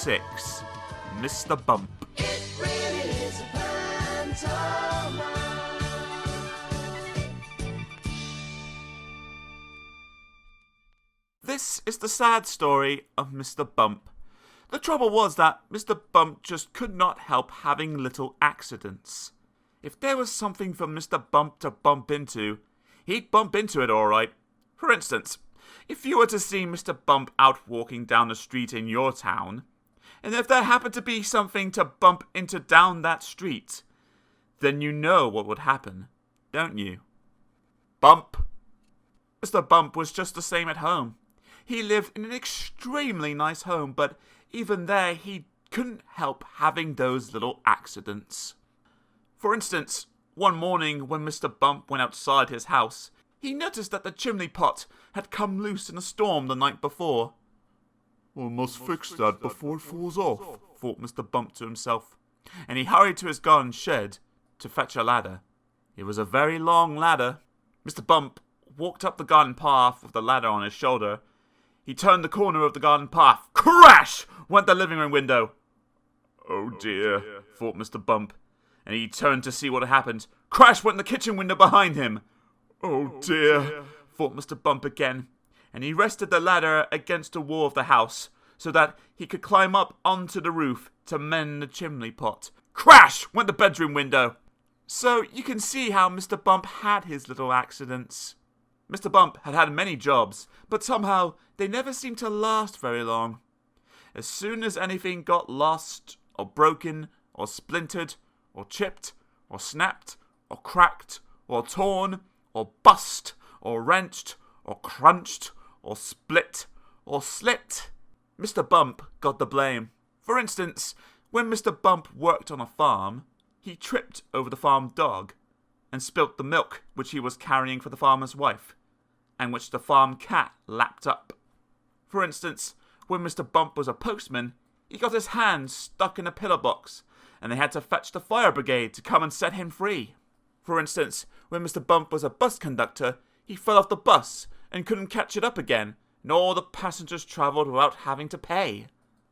6. Mr. Bump. It really is a pantomime. This is the sad story of Mr. Bump. The trouble was that Mr. Bump just could not help having little accidents. If there was something for Mr. Bump to bump into, he'd bump into it all right. For instance, if you were to see Mr. Bump out walking down the street in your town, and if there happened to be something to bump into down that street, then you know what would happen, don't you? Bump. Mr. Bump was just the same at home. He lived in an extremely nice home, but even there he couldn't help having those little accidents. For instance, one morning when Mr. Bump went outside his house, he noticed that the chimney pot had come loose in a storm the night before. "I must fix that before it falls off," thought Mr. Bump to himself, and he hurried to his garden shed to fetch a ladder. It was a very long ladder. Mr. Bump walked up the garden path with the ladder on his shoulder. He turned the corner of the garden path. Crash! Went the living room window. "Oh dear," thought Mr. Bump, and he turned to see what had happened. Crash went the kitchen window behind him. "Oh dear," thought Mr. Bump again, and he rested the ladder against the wall of the house so that he could climb up onto the roof to mend the chimney pot. Crash went the bedroom window. So you can see how Mr. Bump had his little accidents. Mr. Bump had had many jobs, but somehow they never seemed to last very long. As soon as anything got lost, or broken, or splintered, or chipped, or snapped, or cracked, or torn, or bust, or wrenched, or crunched, or split, or slit, Mr. Bump got the blame. For instance, when Mr. Bump worked on a farm, he tripped over the farm dog and spilt the milk which he was carrying for the farmer's wife, and which the farm cat lapped up. For instance, when Mr. Bump was a postman, he got his hand stuck in a pillar box, and they had to fetch the fire brigade to come and set him free. For instance, when Mr. Bump was a bus conductor, he fell off the bus and couldn't catch it up again, and all the passengers travelled without having to pay.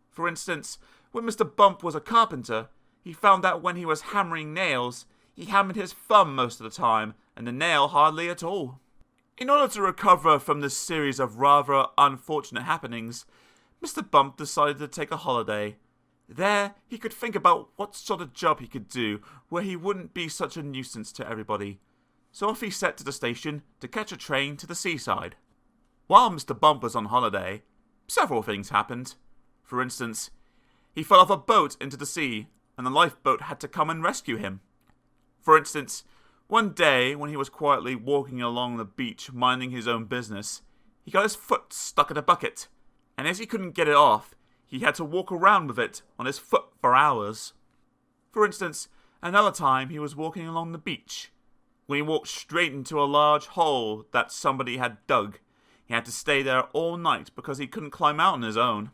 For instance, when Mr. Bump was a carpenter, he found that when he was hammering nails, he hammered his thumb most of the time, and the nail hardly at all. In order to recover from this series of rather unfortunate happenings, Mr. Bump decided to take a holiday. There, he could think about what sort of job he could do where he wouldn't be such a nuisance to everybody. So off he set to the station to catch a train to the seaside. While Mr. Bump was on holiday, several things happened. For instance, he fell off a boat into the sea, and the lifeboat had to come and rescue him. For instance, one day when he was quietly walking along the beach minding his own business, he got his foot stuck in a bucket, and as he couldn't get it off, he had to walk around with it on his foot for hours. For instance, another time he was walking along the beach. When he walked straight into a large hole that somebody had dug, he had to stay there all night because he couldn't climb out on his own.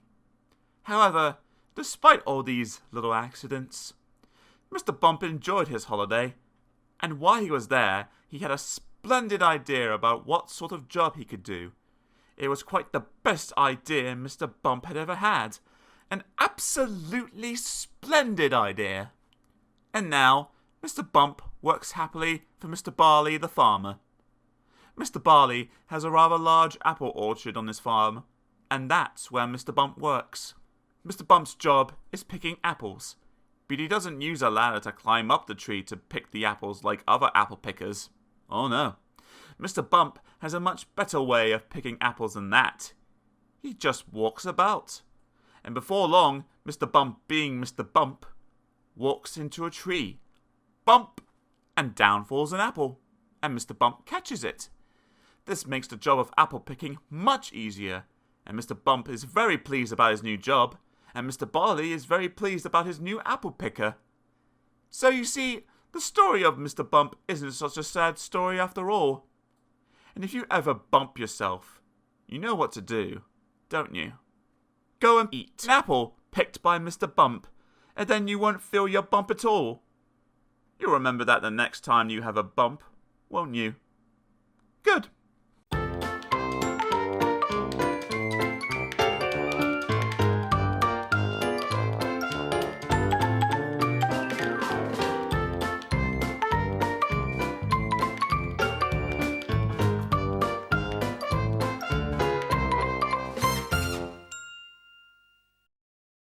However, despite all these little accidents, Mr. Bump enjoyed his holiday, and while he was there, he had a splendid idea about what sort of job he could do. It was quite the best idea Mr. Bump had ever had. An absolutely splendid idea. And now, Mr. Bump works happily for Mr. Barley the farmer. Mr. Barley has a rather large apple orchard on his farm, and that's where Mr. Bump works. Mr. Bump's job is picking apples, but he doesn't use a ladder to climb up the tree to pick the apples like other apple pickers. Oh no. Mr. Bump has a much better way of picking apples than that. He just walks about. And before long, Mr. Bump, being Mr. Bump, walks into a tree. Bump! And down falls an apple. And Mr. Bump catches it. This makes the job of apple picking much easier. And Mr. Bump is very pleased about his new job. And Mr. Barley is very pleased about his new apple picker. So you see, the story of Mr. Bump isn't such a sad story after all. And if you ever bump yourself, you know what to do, don't you? Go and eat an apple picked by Mr. Bump, and then you won't feel your bump at all. You'll remember that the next time you have a bump, won't you? Good.